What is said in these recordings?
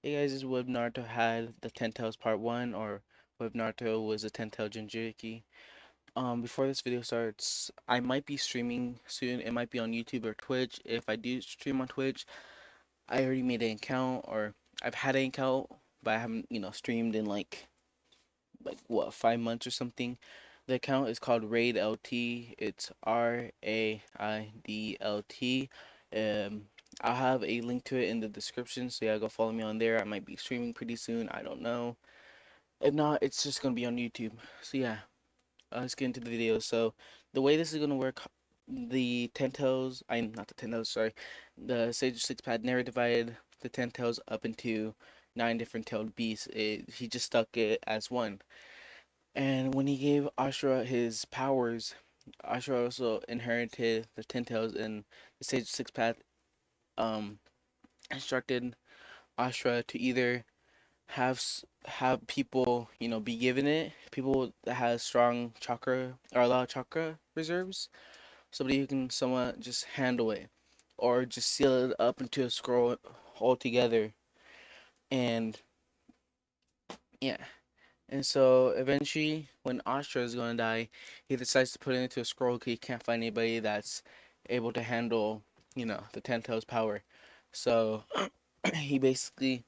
Hey guys, this is what if Naruto had the Ten Tails Part 1, or what if Naruto was a 10-tailed Jinchuriki. Before this video starts, I might be streaming soon. It might be on YouTube or Twitch. If I do stream on Twitch, I already made an account, or I've had an account, but I haven't, streamed in like what, 5 months or something. The account is called Raid LT. It's RAIDLT. Um, I'll have a link to it in the description, so yeah, go follow me on there. I might be streaming pretty soon. I don't know. If not, it's just gonna be on YouTube. So yeah, let's get into the video. So the way this is gonna work, the ten tails, I'm not the ten tails, sorry, the Sage Six Pad never divided the ten tails up into nine different tailed beasts. He just stuck it as one. And when he gave Ashura his powers, Ashura also inherited the ten tails, and the Sage Six Path um instructed Ashura to either have people, be given it, people that has strong chakra or a lot of chakra reserves, somebody who can somewhat just handle it, or just seal it up into a scroll altogether. And yeah, and so eventually, when Astra is gonna die, he decides to put it into a scroll because he can't find anybody that's able to handle, the Ten Tails power. So he basically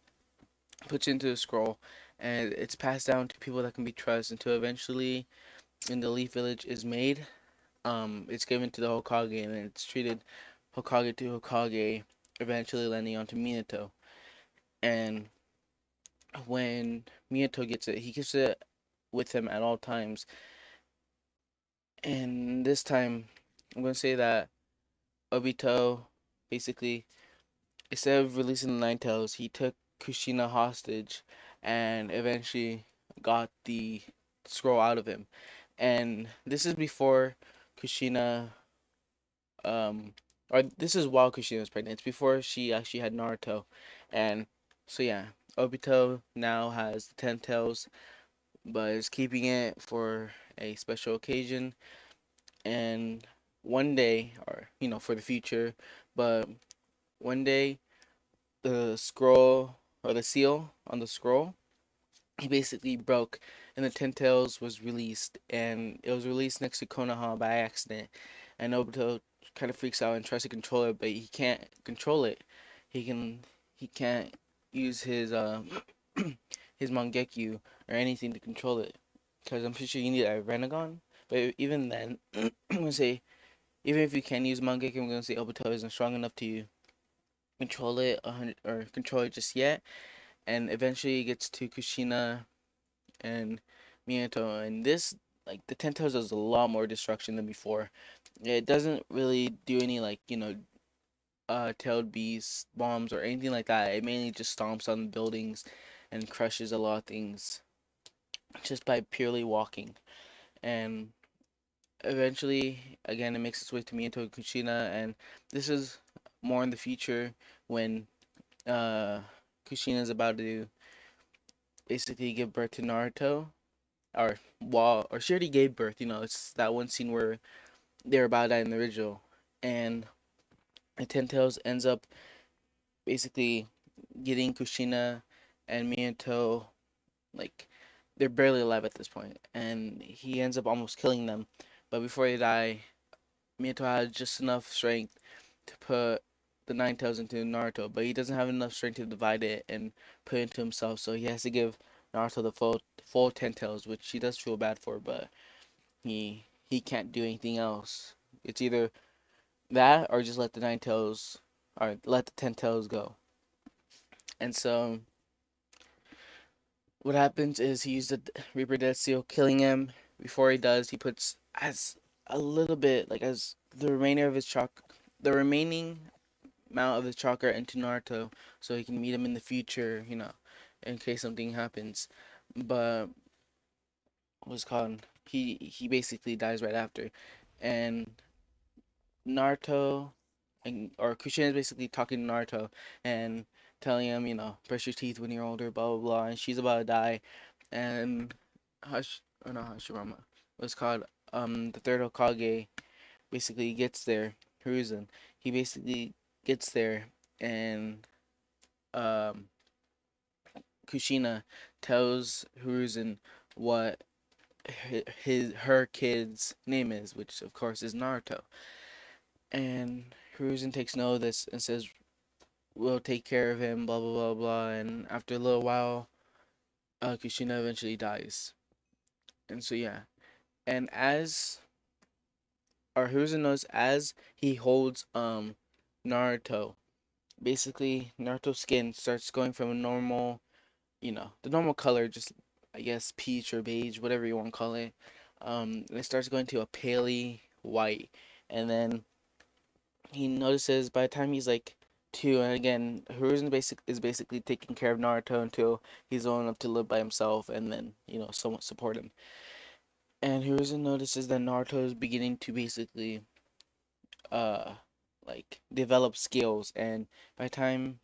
puts it into a scroll, and it's passed down to people that can be trusted until eventually, when the Leaf Village is made, it's given to the Hokage, and it's treated Hokage to Hokage, eventually landing onto Minato. And when Minato gets it, he keeps it with him at all times. And this time, I'm gonna say that Obito basically, instead of releasing the Nine Tails, he took Kushina hostage and eventually got the scroll out of him. And this is before Kushina, um, or this is while Kushina was pregnant. It's before she actually had Naruto. And so yeah, Obito now has the Ten Tails, but is keeping it for a special occasion. And one day, or for the future, but one day, the scroll, or the seal on the scroll, he basically broke, and the Ten Tails was released, and it was released next to Konoha by accident. And Obito kind of freaks out and tries to control it, but he can't control it. He can he can't use his his Mangekyu or anything to control it, because I'm pretty sure you need a Rinnegan. But even then, I'm gonna say, even if you can use Mangekyu, I'm gonna say Obito isn't strong enough to control it 100, or control it just yet. And eventually it gets to Kushina and Minato, and this, like, the Ten Tails does a lot more destruction than before. It doesn't really do any, like, tailed beast bombs or anything like that. It mainly just stomps on buildings and crushes a lot of things just by purely walking. And eventually, again, it makes its way to Minato and Kushina, and this is more in the future when uh Kushina is about to basically give birth to Naruto, or she already gave birth. It's that one scene where they're about to die in the original, and Ten Tails ends up basically getting Kushina and Minato, like, they're barely alive at this point, and he ends up almost killing them. But before they die, Minato has just enough strength to put the Nine Tails into Naruto, but he doesn't have enough strength to divide it and put it into himself, so he has to give Naruto the full Ten Tails, which he does feel bad for, but he can't do anything else. It's either that or just let the Nine Tails, or let the Ten Tails go. And so what happens is he used the Reaper Death Seal, killing him. Before he does, he puts as a little bit, like, as the remainder of his the remaining amount of his chakra into Naruto, so he can meet him in the future, in case something happens. But what's called, he basically dies right after, and Naruto, or Kushina is basically talking to Naruto and telling him, brush your teeth when you're older, blah blah blah, and she's about to die, and or not Hashirama, what's called, the third Hokage basically gets there, Hiruzen. He basically gets there, and um Kushina tells Hiruzen what her kid's name is, which of course is Naruto. And Hiruzen takes note of this and says, "We'll take care of him." Blah blah blah blah. And after a little while, Kushina eventually dies. And so yeah, and as or Hiruzen knows, as he holds Naruto, basically Naruto's skin starts going from a normal, the normal color, just I guess peach or beige, whatever you want to call it. And it starts going to a paley white, and then he notices by the time he's like two, and again, Hiruzen is basically taking care of Naruto until he's old enough to live by himself, and then somewhat support him. And Hiruzen notices that Naruto is beginning to basically uh like develop skills, and by the time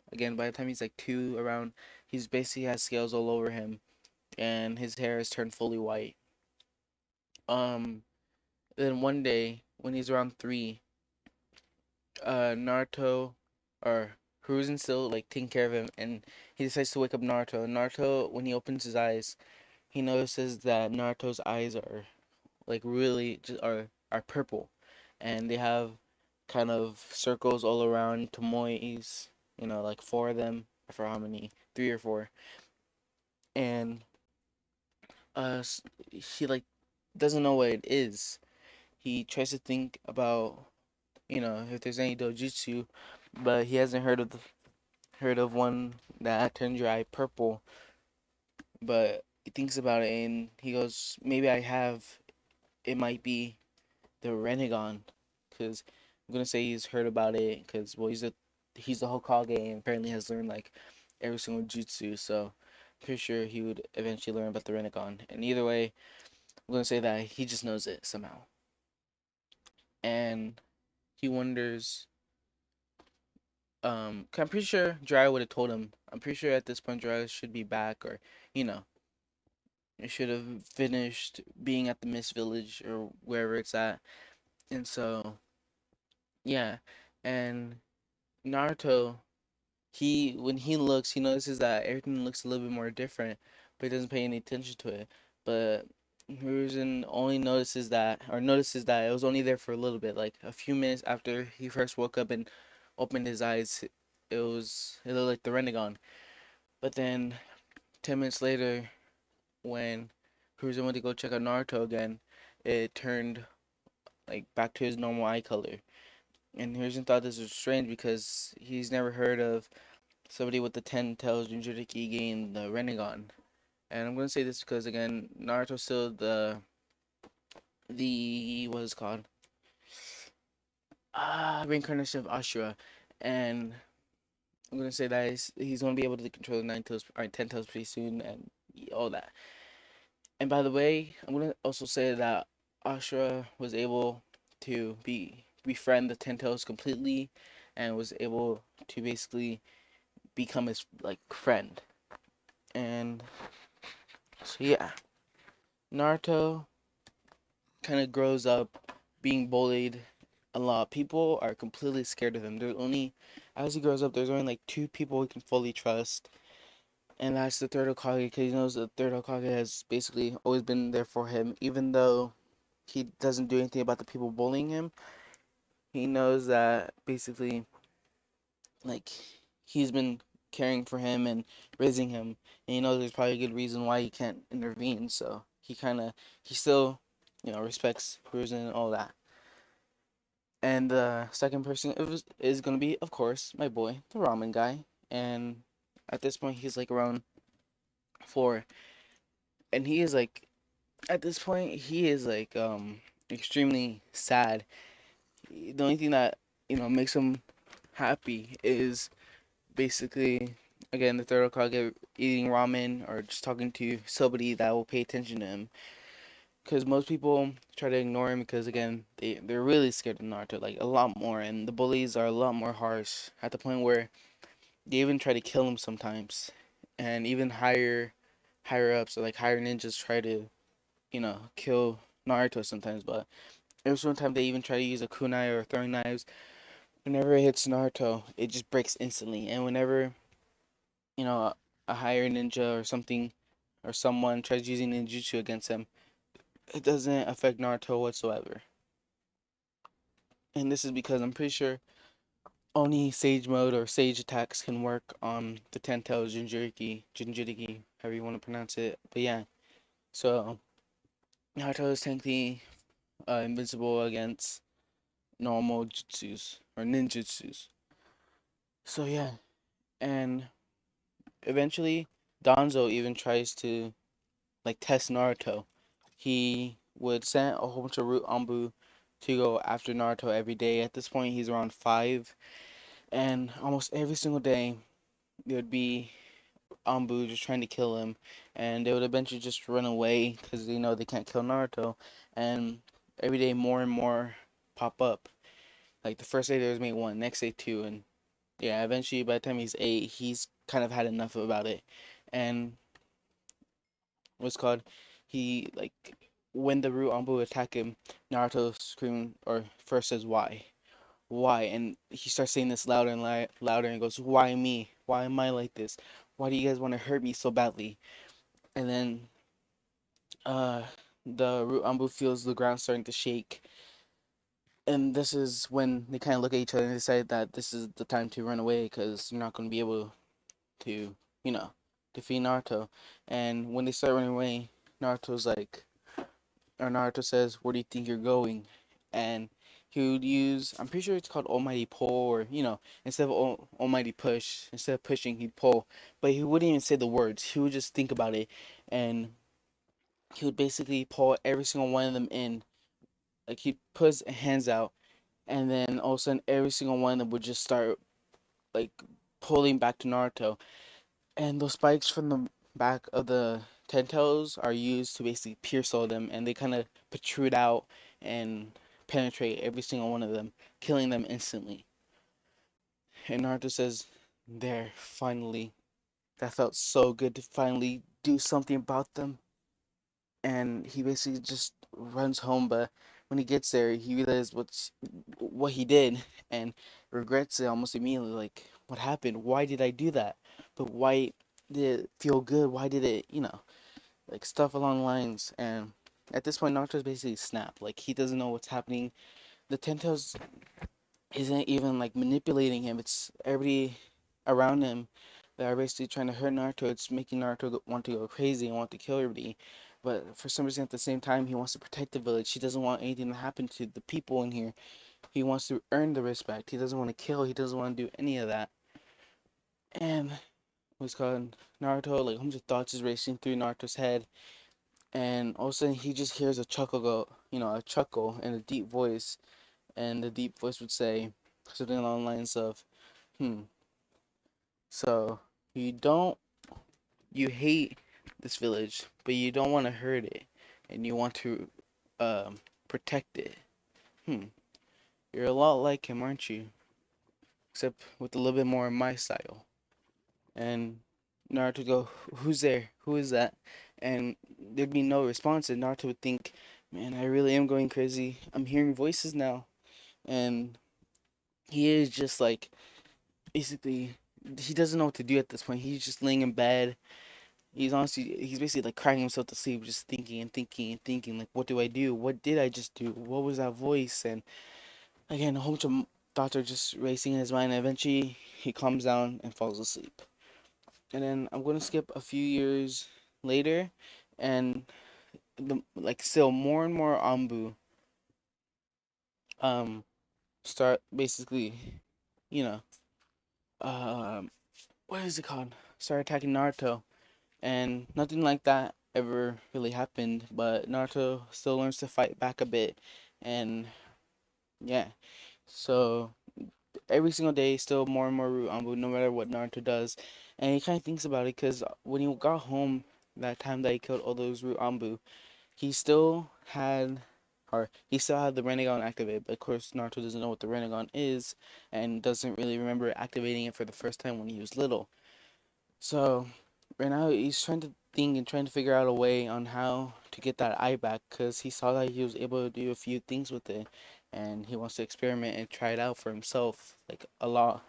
he's like two around, he's basically has scales all over him, and his hair has turned fully white. Um, then one day when he's around three, Naruto or Hiruzen still like taking care of him, and he decides to wake up Naruto. And Naruto, when he opens his eyes, he notices that Naruto's eyes are like really just are purple, and they have kind of circles all around Tomoe's, like four of them. I forgot how many, three or four, and uh, he like doesn't know what it is. He tries to think about if there's any dojutsu, but he hasn't heard of one that turns your eye purple. But he thinks about it and he goes, maybe I have. It might be the Rinnegan, because I'm gonna say he's heard about it because well he's the Hokage and apparently has learned like every single jutsu. So pretty sure he would eventually learn about the Rinnegan. And either way, I'm gonna say that he just knows it somehow, and he wonders. 'Cause I'm pretty sure Jiraiya would have told him. I'm pretty sure at this point Jiraiya should be back, or you know, it should have finished being at the Mist Village or wherever it's at. And so, yeah, and Naruto, he when he looks, he notices that everything looks a little bit more different, but he doesn't pay any attention to it. But Hiruzen only notices that it was only there for a little bit, like a few minutes after he first woke up and opened his eyes. It looked like the Rinnegan. But then 10 minutes later, when Hiruzen went to go check out Naruto again, it turned like back to his normal eye color. And Hiruzen thought this was strange because he's never heard of somebody with the 10 tails Jinchuriki getting the Rinnegan. And I'm gonna say this because again, Naruto's still the what is it called? Reincarnation of Ashura. And I'm gonna say that he's gonna be able to control the 9 tails or 10 tails pretty soon and all that. And by the way, I'm gonna also say that Ashura was able to befriend the 10 tails completely, and was able to basically become his like friend. And so yeah, Naruto kind of grows up being bullied a lot. People are completely scared of him. As he grows up, there's only like two people he can fully trust, and that's the third Hokage, because he knows the third Hokage has basically always been there for him, even though he doesn't do anything about the people bullying him. He knows that basically, like, he's been caring for him and raising him, and he knows there's probably a good reason why he can't intervene. So he still, respects Hiruzen and all that. And the second person is gonna be, of course, my boy, the ramen guy. And at this point, he's like around four, and he is like, at this point, he is like extremely sad. The only thing that makes him happy is basically, again, the third Hokage eating ramen or just talking to somebody that will pay attention to him. Because most people try to ignore him because, again, they're really scared of Naruto, like a lot more, and the bullies are a lot more harsh at the point where they even try to kill him sometimes, and even higher ups or like higher ninjas try to kill Naruto sometimes. But there's one time they even try to use a kunai or throwing knives. Whenever it hits Naruto, it just breaks instantly, and whenever you know a higher ninja or something, or someone tries using ninjutsu against him, it doesn't affect Naruto whatsoever. And this is because I'm pretty sure only Sage Mode or Sage attacks can work on the Ten Tails Jinchuriki, however you want to pronounce it. But yeah, so Naruto is technically invincible against normal jutsus or ninjutsus. So yeah, and eventually Danzo even tries to like test Naruto. He would send a whole bunch of root Anbu to go after Naruto every day. At this point, he's around 5, and almost every single day there would be Anbu just trying to kill him, and they would eventually just run away because they know they can't kill Naruto. And every day more and more pop up. Like the first day there was maybe one, next day two, and yeah, eventually by the time he's 8, he's kind of had enough about it. And what's called, he like when the root Anbu attack him, Naruto scream or first says why, and he starts saying this louder and louder and goes, why me? Why am I like this? Why do you guys want to hurt me so badly? And then uh the root Anbu feels the ground starting to shake, and this is when they kind of look at each other and decide that this is the time to run away because they're not going to be able to, you know, defeat Naruto. And when they start running away, Naruto's like, or Naruto says, "Where do you think you're going?" And he would use, I'm pretty sure it's called Almighty Pull, or instead of Almighty Push, instead of pushing, he'd pull. But he wouldn't even say the words. He would just think about it, and he would basically pull every single one of them in. Like he'd put his hands out, and then all of a sudden, every single one of them would just start like pulling back to Naruto. And those spikes from the back of the ten toes are used to basically pierce all of them, and they kind of protrude out and penetrate every single one of them, killing them instantly. And Naruto says, "There, finally. That felt so good to finally do something about them." And he basically just runs home, but when he gets there, he realizes what he did and regrets it almost immediately. Like, what happened? Why did I do that? But why did it feel good? Why did it, like stuff along the lines? And at this point, Naruto's basically snapped. Like, he doesn't know what's happening. The Tentos isn't even like manipulating him. It's everybody around him that are basically trying to hurt Naruto. It's making Naruto want to go crazy and want to kill everybody. But for some reason, at the same time, he wants to protect the village. He doesn't want anything to happen to the people in here. He wants to earn the respect. He doesn't want to kill. He doesn't want to do any of that. And what's called Naruto, like hundreds of thoughts is racing through Naruto's head, and all of a sudden he just hears a chuckle go, a chuckle in a deep voice, and the deep voice would say something along the lines of, "Hmm, so you don't, you hate this village, but you don't want to hurt it, and you want to protect it. Hmm, you're a lot like him, aren't you? Except with a little bit more of my style." And Naruto would go, "Who's there? Who is that?" And there'd be no response, and Naruto would think, "Man, I really am going crazy. I'm hearing voices now." And he is just like, basically, he doesn't know what to do at this point. He's just laying in bed. He's basically like crying himself to sleep, just thinking and thinking and thinking, like, what do I do? What did I just do? What was that voice? And again, a whole bunch of thoughts are just racing in his mind. And eventually, he calms down and falls asleep. And then I'm gonna skip a few years later, and like still more and more Anbu um start basically, you know, um what is it called? Start attacking Naruto, and nothing like that ever really happened. But Naruto still learns to fight back a bit, and yeah, so every single day, still more and more root Anbu, no matter what Naruto does, and he kind of thinks about it because when he got home that time that he killed all those root Anbu, he still had, or he still had the Rinnegan activated, but of course Naruto doesn't know what the Rinnegan is, and doesn't really remember activating it for the first time when he was little. So right now he's trying to think and trying to figure out a way on how to get that eye back, because he saw that he was able to do a few things with it, and he wants to experiment and try it out for himself, like a lot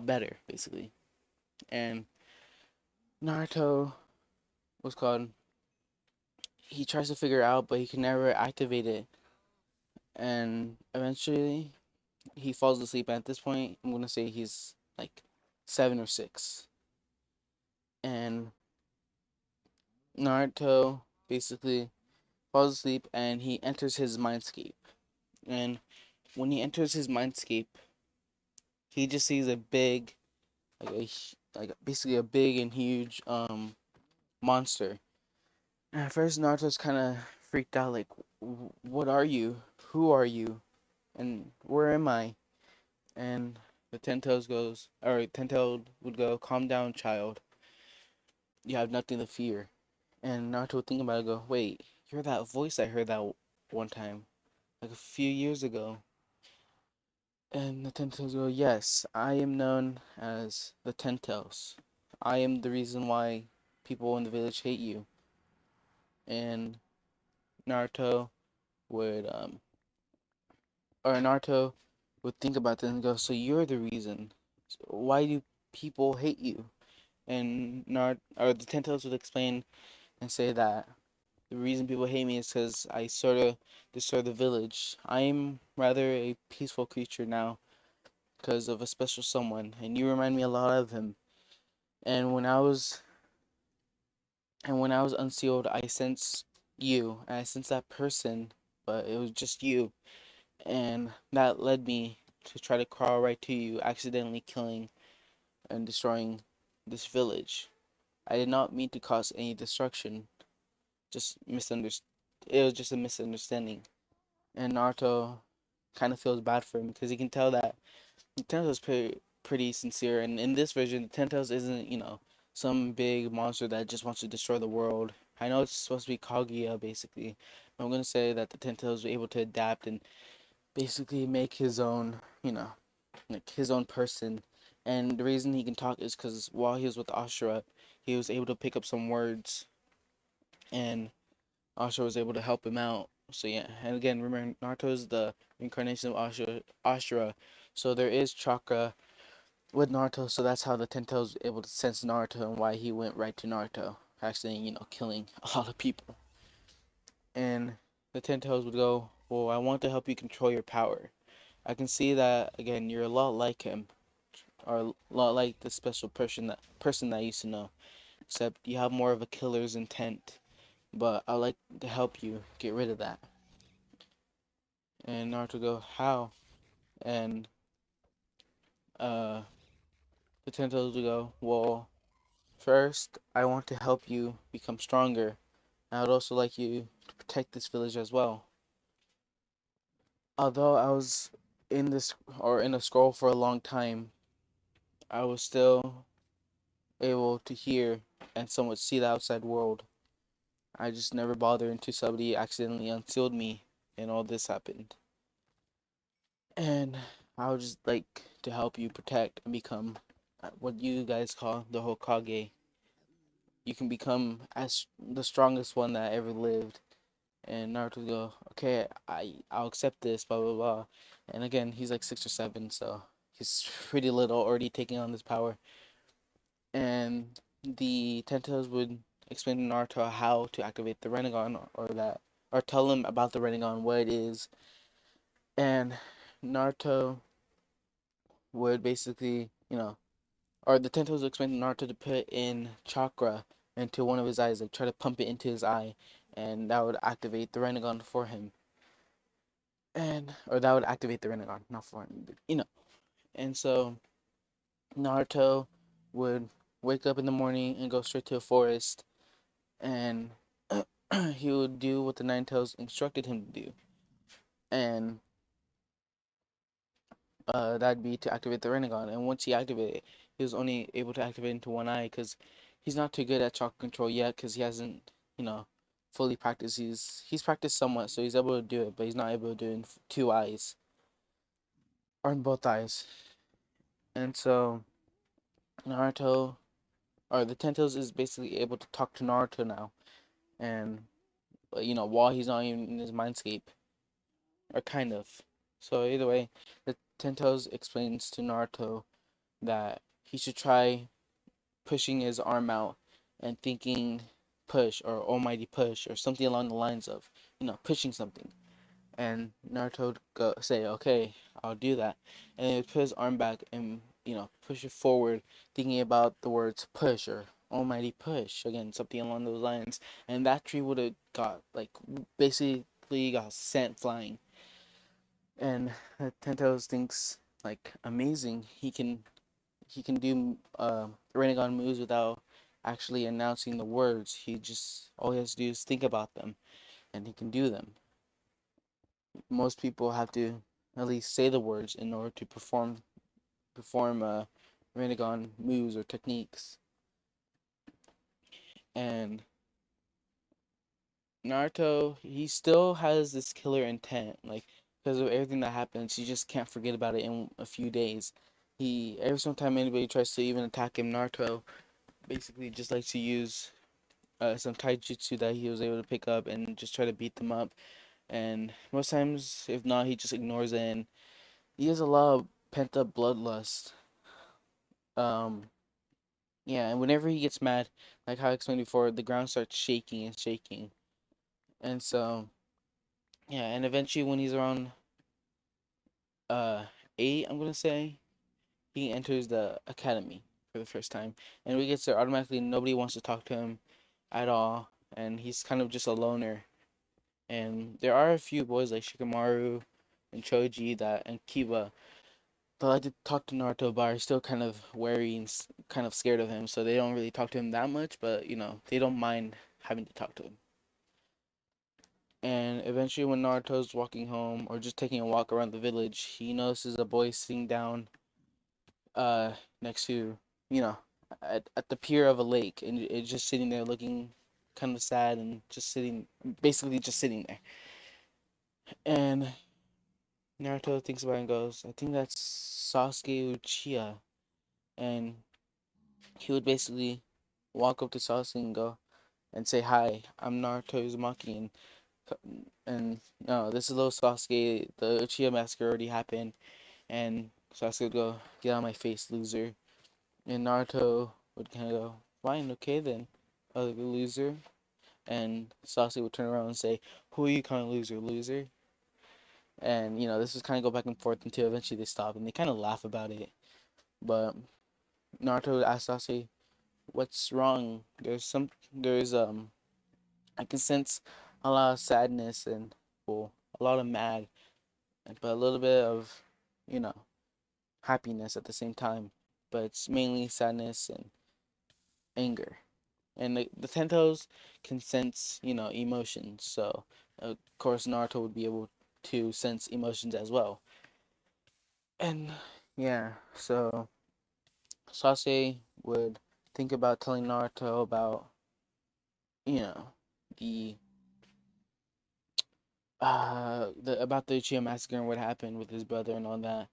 better basically. And Naruto was called. He tries to figure it out, but he can never activate it. And eventually, he falls asleep. And at this point, I'm gonna say he's like 7 or 6. And Naruto basically falls asleep, and he enters his mindscape. And when he enters his mindscape, he just sees a big, like basically a big and huge monster. And at first, Naruto's kind of freaked out, like, What are you? Who are you? And where am I?" And the Ten Tailed would go, "Calm down, child. You have nothing to fear." And Naruto would think about it, and go, "Wait, you're that voice I heard that one time, like a few years ago." And the Ten Tails go, "Yes, I am known as the Ten Tails. I am the reason why people in the village hate you." And Naruto would Naruto would think about this and go, "So you're the reason. So why do people hate you?" And the Ten Tails would explain and say that the reason people hate me is because I sort of destroy the village. I'm rather a peaceful creature now because of a special someone, and you remind me a lot of him. And when I was unsealed, I sensed you, and I sensed that person, but it was just you, and that led me to try to crawl right to you, accidentally killing and destroying this village. I did not mean to cause any destruction, just misunderstood. It was just a misunderstanding. And Naruto kind of feels bad for him because he can tell that Nintendo's pretty sincere, and in this version, Nintendo's isn't some big monster that just wants to destroy the world. I know it's supposed to be Kaguya basically, but I'm gonna say that the Tentos were able to adapt and basically make his own, like his own person. And the reason he can talk is because while he was with Ashura, he was able to pick up some words, and Ashura was able to help him out. So yeah, and again, remember Naruto is the incarnation of Ashura, so there is chakra with Naruto, so that's how the Tentals was able to sense Naruto and why he went right to Naruto, actually, killing a lot of people. And the Tentals would go, "Well, I want to help you control your power. I can see that again. You're a lot like him, or a lot like the special person that I used to know, except you have more of a killer's intent. But I'd like to help you get rid of that." And Naruto go, "How?" And uh, the Tentals would go, "Well, first, I want to help you become stronger. I would also like you to protect this village as well." Although I was in a scroll for a long time, I was still able to hear and somewhat see the outside world. I just never bothered until somebody accidentally unsealed me and all this happened. And I would just like to help you protect and become what you guys call the Hokage. You can become as the strongest one that ever lived. And Naruto go, "Okay, I'll accept this, blah blah blah." And again, he's like 6 or 7, so he's pretty little already taking on this power. And the Tentos would explain to Naruto how to activate the Rinnegan, or tell him about the Rinnegan, what it is. And Naruto would basically, or the Tentos would explain to Naruto to put in chakra into one of his eyes, like try to pump it into his eye, and that would activate the Rinnegan for him. Or that would activate the Rinnegan, not for him, but. And so Naruto would wake up in the morning and go straight to a forest, and he would do what the Nine Tails instructed him to do, and that'd be to activate the Rinnegan. And once he activated it, he was only able to activate into one eye because he's not too good at chakra control yet because he hasn't, fully practiced. He's practiced somewhat, so he's able to do it, but he's not able to do it in two eyes or in both eyes. And so Naruto, or the Tentos, is basically able to talk to Naruto now, and while he's not even in his mindscape, or kind of. So either way, the Tentos explains to Naruto that he should try pushing his arm out and thinking push or almighty push or something along the lines of, pushing something. And Naruto would say, okay, I'll do that. And he would put his arm back and, push it forward, thinking about the words push or almighty push. Again, something along those lines. And that tree would have got, like, basically got sent flying. And Tentos thinks, like, amazing. He can do Rinnegan moves without actually announcing the words. All he has to do is think about them, and he can do them. Most people have to at least say the words in order to perform Rinnegan moves or techniques. And Naruto, he still has this killer intent, like because of everything that happens, he just can't forget about it in a few days. Every single time anybody tries to even attack him, Naruto basically just likes to use some taijutsu that he was able to pick up and just try to beat them up. And most times, if not, he just ignores it. And he has a lot of pent up bloodlust. Um, yeah, and whenever he gets mad, like how I explained before, the ground starts shaking and shaking. And so, yeah, and eventually when he's around uh 8, I'm gonna say, he enters the academy for the first time. And when he gets there, automatically nobody wants to talk to him at all, and he's kind of just a loner. And there are a few boys like Shikamaru and Choji that and Kiba that like to talk to Naruto, but are still kind of wary and kind of scared of him, so they don't really talk to him that much. But they don't mind having to talk to him. And eventually, when Naruto's walking home or just taking a walk around the village, he notices a boy sitting down uh next to you know at the pier of a lake, and it's just sitting there looking kind of sad and just sitting, basically just sitting there. And Naruto thinks about it and goes, I think that's Sasuke Uchiha. And he would basically walk up to Sasuke and go and say, hi, I'm Naruto Uzumaki. And no, this is little Sasuke. The Uchiha massacre already happened. And Sasuke would go, get out of my face, loser. And Naruto would kind of go, fine, okay then, other loser. And Sasuke would turn around and say, who are you calling loser, loser? And this was kind of go back and forth until eventually they stop and they kind of laugh about it. But Naruto asked Sasuke, "What's wrong? I can sense a lot of sadness and well, a lot of mad, but a little bit of, you know, happiness at the same time. But it's mainly sadness and anger. And the Tentos can sense, emotions. So of course Naruto would be able to sense emotions as well. And yeah, so Sasuke would think about telling Naruto about, you know, the about the Uchiha massacre and what happened with his brother and all that.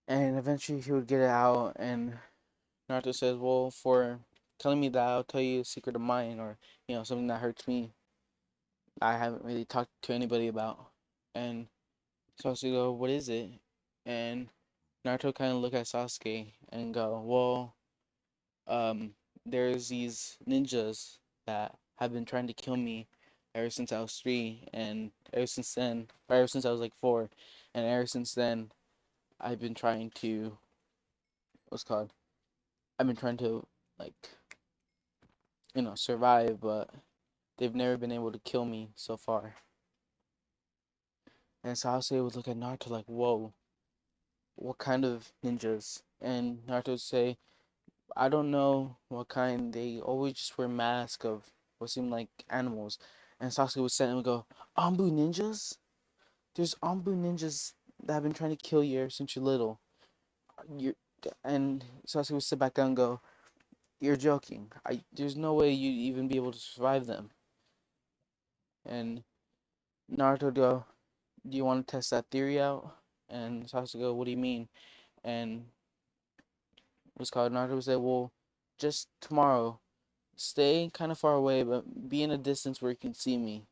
And eventually he would get it out, and Naruto says, "Well, for telling me that, I'll tell you a secret of mine, or something that hurts me. I haven't really talked to anybody about." And Sasuke go, "What is it?" And Naruto kind of look at Sasuke and go, "Well, um, there's these ninjas that have been trying to kill me ever since I was 3, and ever since I was like 4, and ever since then, I've been trying to, what's it called? I've been trying to, like, survive, but they've never been able to kill me so far." And Sasuke would look at Naruto like, "Whoa, what kind of ninjas?" And Naruto would say, I don't know what kind. They always just wear masks of what seem like animals. And Sasuke would sit and go, Ambu ninjas? There's Ambu ninjas that have been trying to kill you ever since you're little. You and Sasuke would sit back down and go, you're joking. There's no way you'd even be able to survive them. And Naruto would go, do you want to test that theory out? And Sasuke would go, what do you mean? And what's called Naruto would say, well, just tomorrow, stay kind of far away, but be in a distance where you can see me.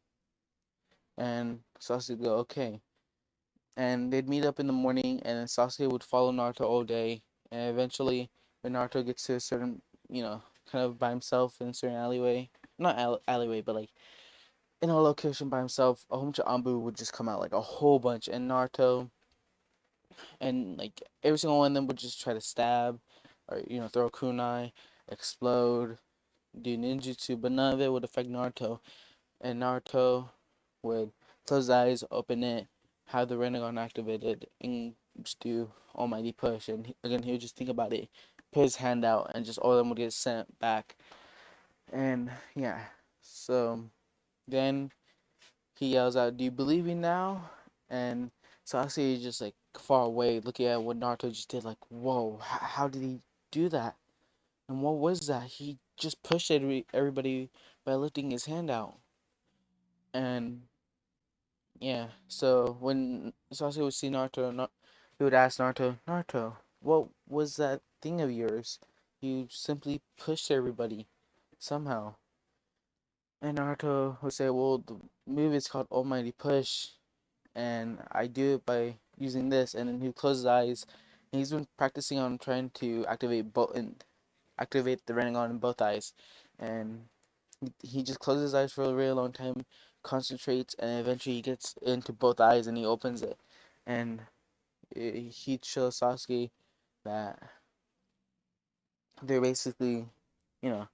And Sasuke would go, okay. And they'd meet up in the morning, and then Sasuke would follow Naruto all day. And eventually, when Naruto gets to a certain, kind of by himself in a certain alleyway. Not alleyway, but like in a location by himself, a whole bunch of Anbu would just come out, like a whole bunch, and Naruto and like every single one of them would just try to stab or throw a kunai, explode, do ninjutsu, but none of it would affect Naruto. And Naruto would close his eyes, open it, have the Rinnegan activated, and just do Almighty Push. And again, he would just think about it, put his hand out, and just all of them would get sent back. And yeah, so then he yells out, "Do you believe me now?" And Sasuke is just like far away, looking at what Naruto just did. Like, whoa, how did he do that? And what was that? He just pushed everybody by lifting his hand out. And yeah, so when Sasuke would see Naruto, he would ask Naruto, "Naruto, what was that thing of yours? You simply pushed everybody somehow." And Naruto would say, "Well, the move is called Almighty Push, and I do it by using this." And then he closes his eyes, and he's been practicing on trying to activate the Rinnegan in both eyes, and he just closes his eyes for a really long time, concentrates, and eventually he gets into both eyes and he opens it, and he shows Sasuke that they're basically, you know,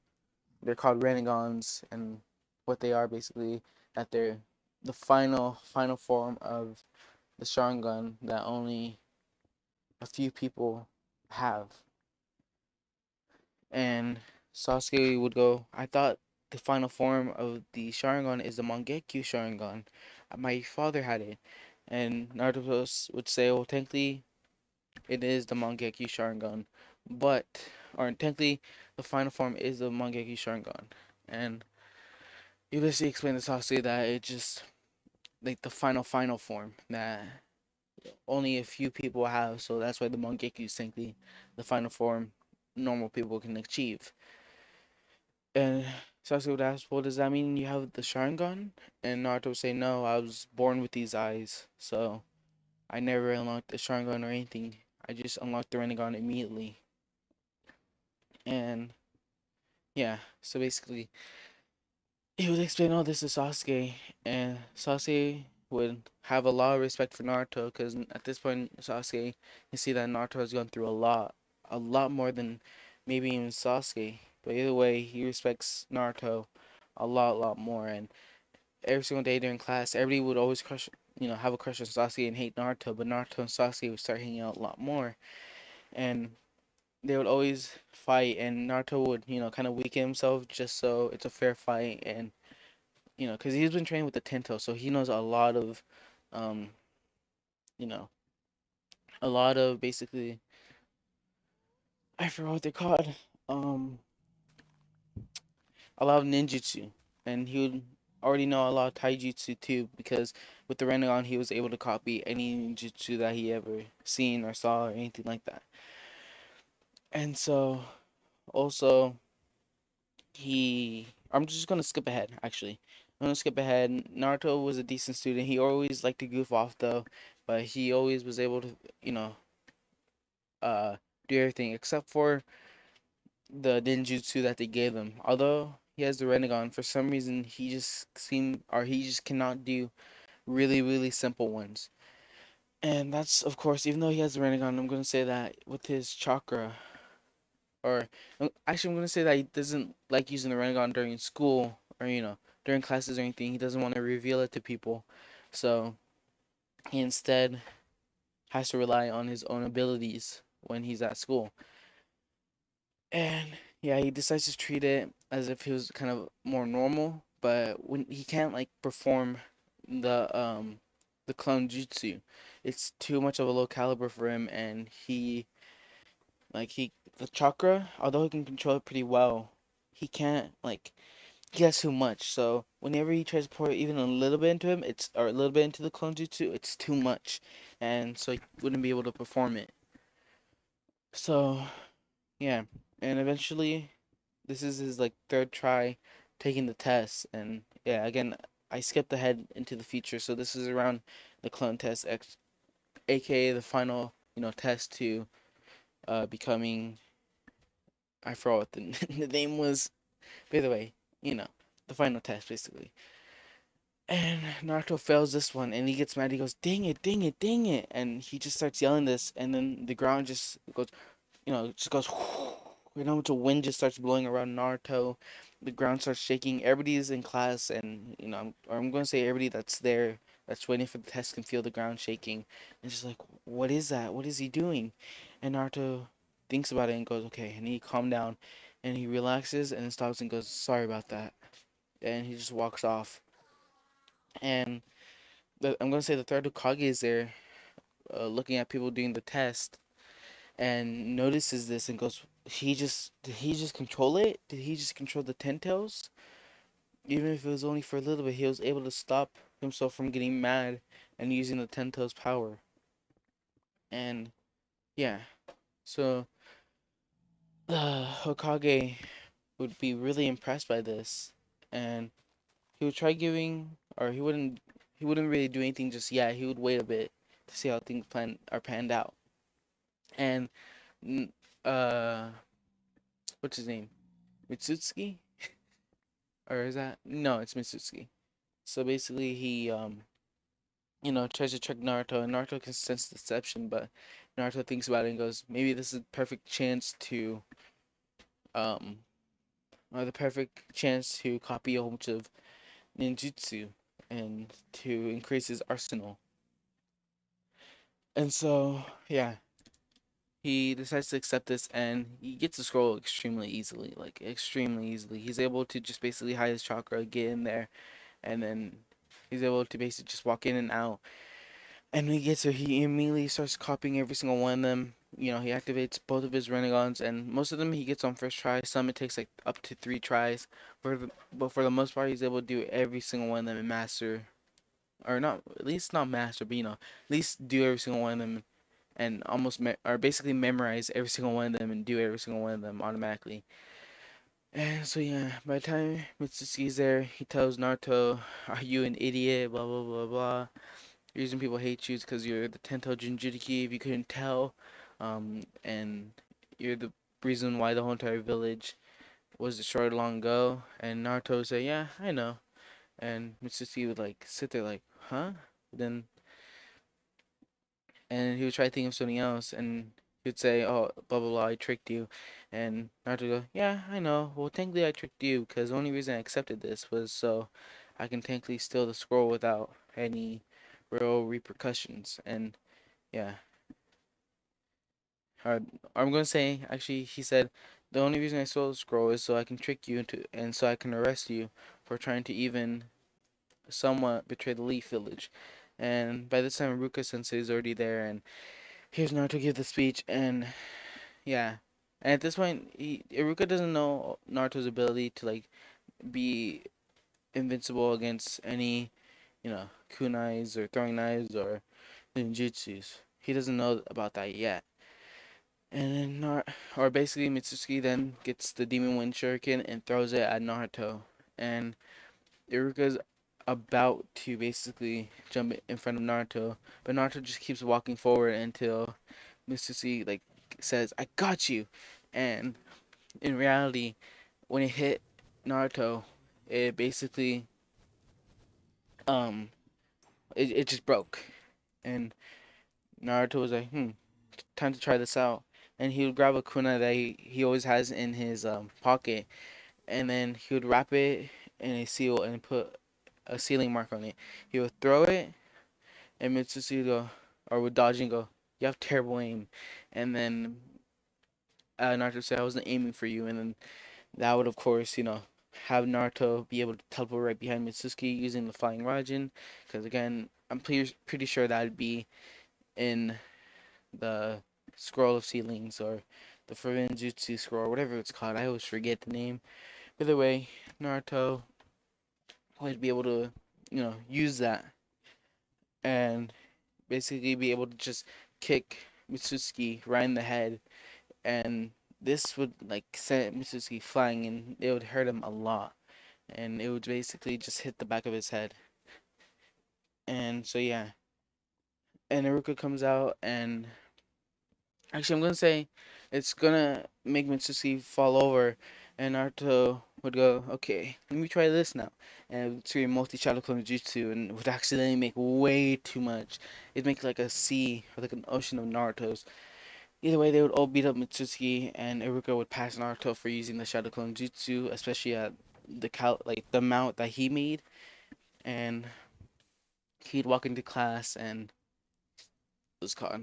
they're called Rennegans, and what they are basically that they're the final form of the Sharingan that only a few people have. And Sasuke would go, "I thought the final form of the Sharingan is the Mangekyo Sharingan. My father had it." And Naruto would say, "Well, technically, it is the Mangekyo Sharingan, but, or technically, the final form is the Mangekyo Sharingan." And you basically explain to Sasuke that it just, like, the final form that only a few people have, so that's why the Mangekyo is technically the final form normal people can achieve. And Sasuke would ask, "Well, does that mean you have the Sharingan?" And Naruto would say, "No, I was born with these eyes, so I never unlocked the Sharingan or anything. I just unlocked the Rinnegan immediately." And yeah, so basically, he would explain all this to Sasuke, and Sasuke would have a lot of respect for Naruto because at this point, Sasuke, you see that Naruto has gone through a lot more than maybe even Sasuke. But either way, he respects Naruto a lot more. And every single day during class, everybody would always have a crush on Sasuke and hate Naruto, but Naruto and Sasuke would start hanging out a lot more. And they would always fight, and Naruto would, kind of weaken himself just so it's a fair fight. And because he's been trained with the Tento, so he knows um, you know, a lot of basically, I forgot what they're called, um, a lot of ninjutsu, and he would already know a lot of taijutsu too, because with the Rinnegan, he was able to copy any ninjutsu that he ever seen or saw or anything like that. And so, also, I'm just gonna skip ahead, actually. I'm gonna skip ahead. Naruto was a decent student. He always liked to goof off though, but he always was able to, you know, uh, do everything except for the ninjutsu that they gave him. Although he has the Rinnegan, for some reason he just cannot do really simple ones. And that's, of course, even though he has the Rinnegan, I'm gonna say that with his chakra, or actually, I'm gonna say that he doesn't like using the Rinnegan during school or during classes or anything. He doesn't want to reveal it to people, so he instead has to rely on his own abilities when he's at school. And yeah, he decides to treat it as if he was kind of more normal, but when he can't like perform the clone jutsu, it's too much of a low caliber for him, and he the chakra, although he can control it pretty well, he can't like he has too much. So whenever he tries to pour even a little bit into him, it's or a little bit into the clone jutsu, it's too much, and so he wouldn't be able to perform it. So yeah, and eventually this is his like third try taking the test, and yeah, again, I skipped ahead into the future, so this is around the clone test X, aka the final test to becoming I forgot what the, the name was. By the way, you know, the final test basically. And Naruto fails this one, and he gets mad. He goes, "Dang it, dang it, dang it!" And he just starts yelling this, and then the ground just goes, just goes. The wind just starts blowing around Naruto. The ground starts shaking. Everybody's in class, and I'm going to say everybody that's there, that's waiting for the test, can feel the ground shaking. And just like, what is that? What is he doing? And Naruto thinks about it and goes, okay. And he calms down, and he relaxes and stops and goes, sorry about that. And he just walks off. And I'm going to say the third Hokage is there, looking at people doing the test, and notices this and goes, did he just control it? Did he just control the Ten Tails? Even if it was only for a little bit, he was able to stop himself from getting mad and using the Ten Tails power. And yeah, so Hokage would be really impressed by this, and he would try giving, or he wouldn't really do anything just yet. He would wait a bit to see how things are panned out. And uh, what's his name? Mitsutsuki? Or is that no? It's Mitsutsuki. So basically, he tries to trick Naruto, and Naruto can sense deception, but Naruto thinks about it and goes, maybe this is a perfect chance to um or the perfect chance to copy a whole bunch of ninjutsu and to increase his arsenal. And so yeah, he decides to accept this, and he gets the scroll extremely easily, like extremely easily. He's able to just basically hide his chakra, get in there, and then he's able to basically just walk in and out. And when he gets there, he immediately starts copying every single one of them. He activates both of his Renegons, and most of them he gets on first try. Some it takes like up to 3 tries. But for the most part, he's able to do every single one of them and master, or not, at least not master, but at least do every single one of them and or basically memorize every single one of them and do every single one of them automatically. And so yeah, by the time Mitsuki's there, he tells Naruto, "Are you an idiot?" Blah blah blah blah. The reason people hate you is because you're the Tento Jinchuriki, if you couldn't tell. And you're the reason why the whole entire village was destroyed long ago. And Naruto would say, yeah, I know. And Mitsuki would like sit there like, huh? Then and he would try to think of something else, and he would say, oh, blah blah blah, I tricked you. And Naruto would go, yeah, I know. Well, technically I tricked you because the only reason I accepted this was so I can technically steal the scroll without any real repercussions. And yeah, or I'm gonna say actually, he said the only reason I stole the scroll is so I can trick you into and so I can arrest you for trying to even somewhat betray the Leaf Village. And by this time, Ruka Sensei is already there, and here's Naruto give the speech, and yeah. And at this point, Iruka doesn't know Naruto's ability to like be invincible against any, kunais or throwing knives or ninjutsus. He doesn't know about that yet. And then or basically Mitsuki then gets the Demon Wind Shuriken and throws it at Naruto. And Iruka's about to basically jump in front of Naruto, but Naruto just keeps walking forward until Mitsuki like says, "I got you." And in reality, when it hit Naruto, it basically um it just broke. And Naruto was like, time to try this out. And he would grab a kunai that he always has in his pocket, and then he would wrap it in a seal and put a sealing mark on it. He would throw it, and Mitsuki would go, or would dodge and go, "You have terrible aim." And then Naruto said, "I wasn't aiming for you." And then that would, of course, have Naruto be able to teleport right behind Mitsuki using the Flying Raijin. Because again, I'm pretty sure that'd be in the Scroll of Sealings or the Forbidden Jutsu Scroll, whatever it's called. I always forget the name. Either way, Naruto would be able to, use that and basically be able to just kick Mitsuki right in the head, and this would like send Mitsuki flying, and it would hurt him a lot, and it would basically just hit the back of his head. And so yeah, and Iruka comes out, and actually I'm gonna say it's gonna make Mitsuki fall over, and Naruto would go, okay, let me try this now, and it would create multi-shadow clone jutsu, and would accidentally make way too much. It'd make like a sea or like an ocean of Naruto's. Either way, they would all beat up Mitsuki, and Iruka would pass Naruto for using the shadow clone jutsu, especially at the amount that he made, and he'd walk into class and was caught.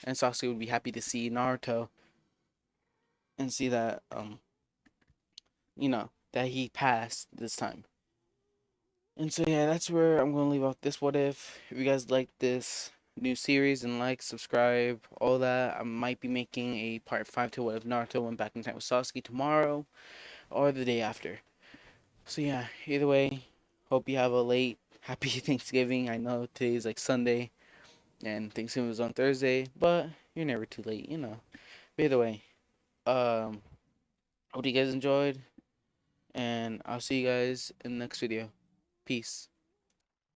And Sasuke would be happy to see Naruto and see that that he passed this time. And so yeah, that's where I'm gonna leave off this what if. If you guys like this new series and like, subscribe, all that, I might be making a part 5 to what if Naruto went back in time with Sasuke tomorrow or the day after. So yeah, either way, hope you have a late happy Thanksgiving. I know today's like Sunday and Thanksgiving was on Thursday, but you're never too late. But either way, um hope you guys enjoyed, and I'll see you guys in the next video. Peace.